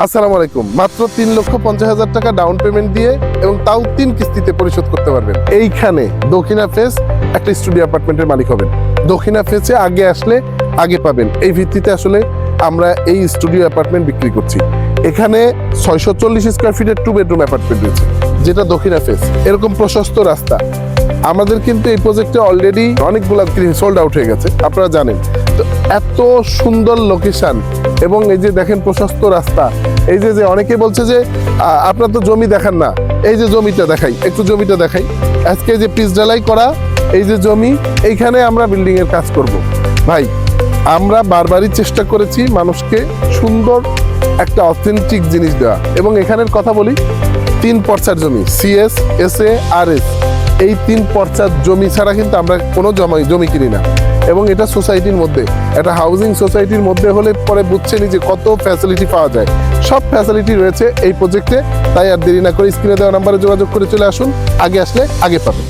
আসসালামু আলাইকুম। মাত্র ৩,৫০,০০০ টাকা ডাউন পেমেন্ট দিয়ে এবং তাও ৩ কিস্তিতে পরিশোধ করতে পারবেন। এইখানে দক্ষিণা ফেজ একটা স্টুডিও অ্যাপার্টমেন্টের মালিক হবেন। দক্ষিণা ফেজে আগে আসলে আগে পাবেন, এই ভিত্তিতে আসলে আমরা এই স্টুডিও অ্যাপার্টমেন্ট বিক্রি করছি। এখানে ৬৪০ স্কোয়ার ফিটের 2 বেডরুম অ্যাপার্টমেন্ট রয়েছে, যেটা দক্ষিণা ফেজ। এরকম প্রশস্ত রাস্তা। আমাদের কিন্তু এই প্রজেক্টে অলরেডি অনেকগুলো সোল্ড আউট হয়ে গেছে, আপনারা জানেন। তো এত সুন্দর লোকেশন এবং এই যে দেখেন প্রশস্ত রাস্তা। এই যে অনেকে বলছে যে আপনার তো জমি দেখান না, এই যে জমিটা দেখাই, একটু জমিটা দেখাই। আজকে যে পিচ ঢালাই করা এই যে জমি, এইখানে আমরা বিল্ডিং এর কাজ করব। ভাই, আমরা বারবারই চেষ্টা করেছি মানুষকে সুন্দর একটা অথেন্টিক জিনিস দেওয়া। এবং এখানের কথা বলি, 3 পর্চার জমি, CS, SA, RS, এই 3 পর্চার জমি ছাড়া কিন্তু আমরা কোনো জমি কিনি না। এবং এটা সোসাইটির মধ্যে, একটা হাউজিং সোসাইটির মধ্যে হলে পরে বুঝছেনই যে কত ফ্যাসিলিটি পাওয়া যায়। সব ফ্যাসিলিটি রয়েছে এই প্রজেক্টে। তাই আর দেরি না করে স্ক্রিনে দেওয়া নাম্বারে যোগাযোগ করে চলে আসুন। আগে আসলে আগে পাবেন।